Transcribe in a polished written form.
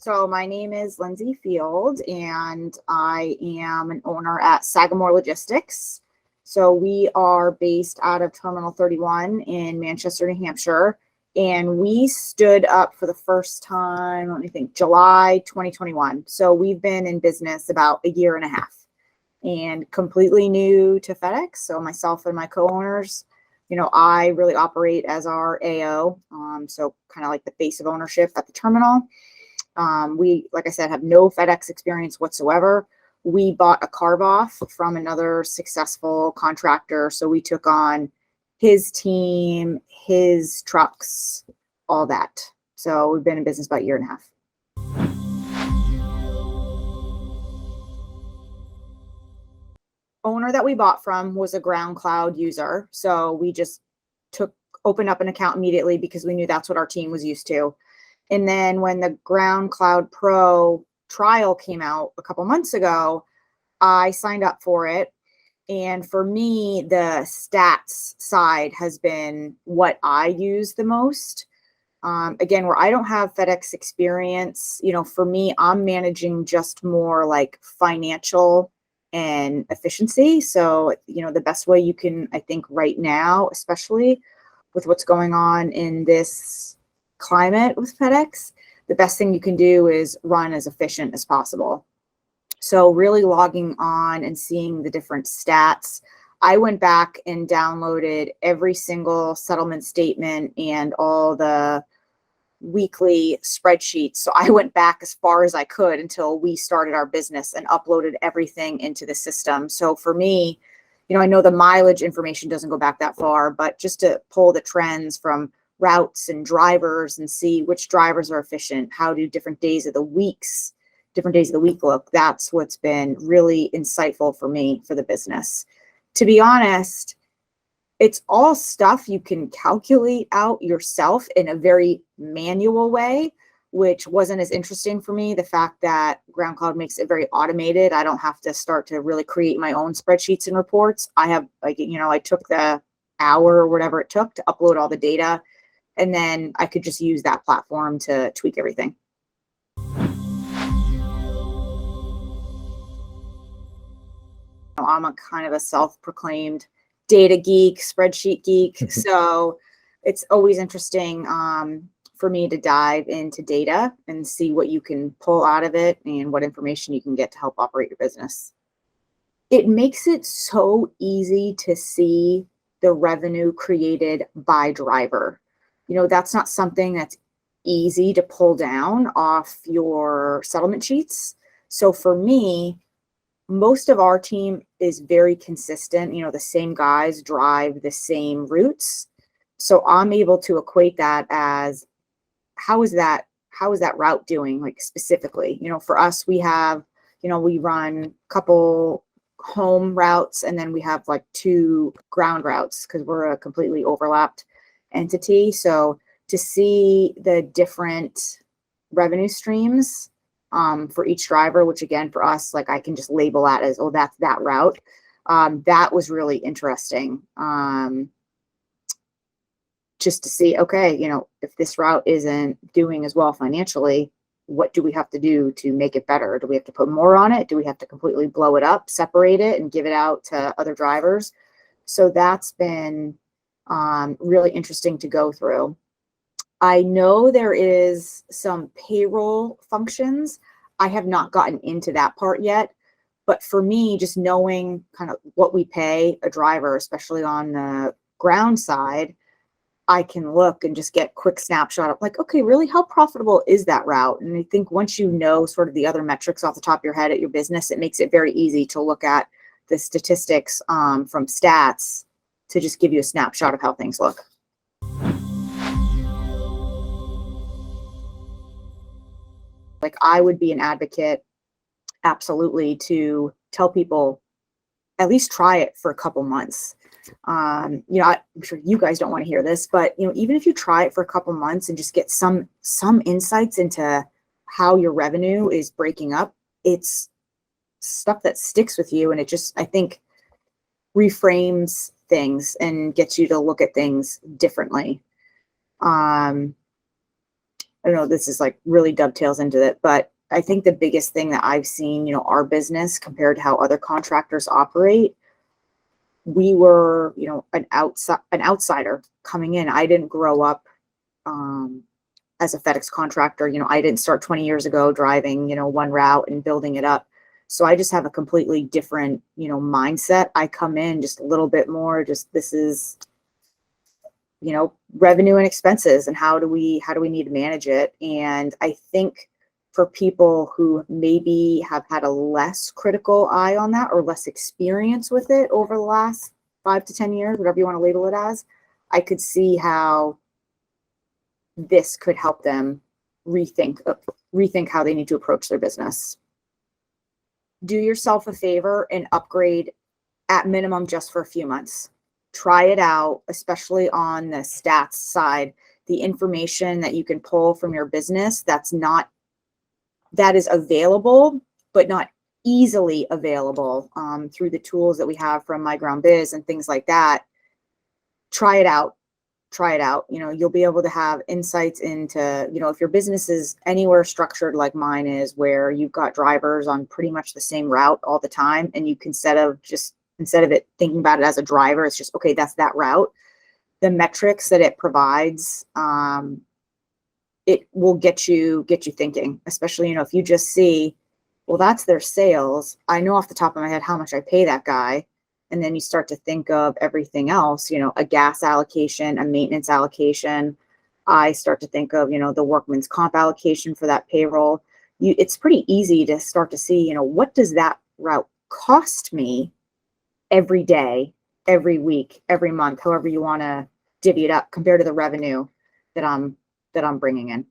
So my name is Lindsay Field, and I am an owner at Sagamore Logistics. So we are based out of Terminal 31 in Manchester, New Hampshire, and we stood up for the first time, let me think, July 2021. So we've been in business about a year and a half and completely new to FedEx. So myself and my co-owners, I really operate as our AO, so kind of like the face of ownership at the terminal. We, like I said, have no FedEx experience whatsoever. We bought a carve off from another successful contractor. So we took on his team, his trucks, all that. So we've been in business about a year and a half. Owner that we bought from was a GroundCloud user. So we just opened up an account immediately because we knew that's what our team was used to. And then when the GroundCloud Pro trial came out a couple months ago, I signed up for it. And for me, the stats side has been what I use the most. Again, where I don't have FedEx experience, for me, I'm managing just more like financial and efficiency. So, the best way you can, I think right now, especially with what's going on in this climate with FedEx, the best thing you can do is run as efficient as possible. So really logging on and seeing the different stats. I went back and downloaded every single settlement statement and all the weekly spreadsheets. So I went back as far as I could until we started our business and uploaded everything into the system. So for me, I know the mileage information doesn't go back that far, but just to pull the trends from routes and drivers and see which drivers are efficient, how do different days of the week look, that's what's been really insightful for me for the business. To be honest, it's all stuff you can calculate out yourself in a very manual way, which wasn't as interesting for me. The fact that GroundCloud makes it very automated. I don't have to start to really create my own spreadsheets and reports. I have I took the hour or whatever it took to upload all the data, and then I could just use that platform to tweak everything. I'm a kind of a self-proclaimed data geek, spreadsheet geek. So it's always interesting for me to dive into data and see what you can pull out of it and what information you can get to help operate your business. It makes it so easy to see the revenue created by driver. That's not something that's easy to pull down off your settlement sheets. So for me, most of our team is very consistent. The same guys drive the same routes. So I'm able to equate that as how is that route doing, like specifically. For us, we have, we run a couple home routes, and then we have like 2 ground routes because we're a completely overlapped entity. So to see the different revenue streams for each driver, which again, for us, like I can just label that as, oh, that's that route. That was really interesting. Just to see, okay, if this route isn't doing as well financially, what do we have to do to make it better? Do we have to put more on it? Do we have to completely blow it up, separate it, and give it out to other drivers? So that's been really interesting to go through. I know there is some payroll functions. I have not gotten into that part yet, but for me, just knowing kind of what we pay a driver, especially on the ground side, I can look and just get quick snapshot of like, okay, really, how profitable is that route? And I think once you know sort of the other metrics off the top of your head at your business, it makes it very easy to look at the statistics from stats to just give you a snapshot of how things look. Like I would be an advocate, absolutely, to tell people at least try it for a couple months. I'm sure you guys don't want to hear this, but even if you try it for a couple months and just get some insights into how your revenue is breaking up, it's stuff that sticks with you, and it just, I think, reframes things and gets you to look at things differently. I don't know, this is like really dovetails into it, but I think the biggest thing that I've seen, our business compared to how other contractors operate, we were, an outsider coming in. I didn't grow up as a FedEx contractor. I didn't start 20 years ago driving, one route and building it up. So I just have a completely different, mindset. I come in just a little bit more, just this is, revenue and expenses and how do we need to manage it. And I think for people who maybe have had a less critical eye on that or less experience with it over the last 5 to 10 years, whatever you want to label it as, I could see how this could help them rethink how they need to approach their business. Do yourself a favor and upgrade at minimum just for a few months. Try it out, especially on the stats side, the information that you can pull from your business that is available, but not easily available through the tools that we have from MyGroundBiz and things like that. Try it out. You'll be able to have insights into, if your business is anywhere structured like mine is, where you've got drivers on pretty much the same route all the time, and you can instead of it thinking about it as a driver, it's just, okay, that's that route. The metrics that it provides, it will get you thinking, especially, if you just see, well, that's their sales. I know off the top of my head how much I pay that guy. And then you start to think of everything else, a gas allocation, a maintenance allocation. I start to think of, the workman's comp allocation for that payroll. It's pretty easy to start to see, what does that route cost me every day, every week, every month, however you want to divvy it up compared to the revenue that I'm bringing in.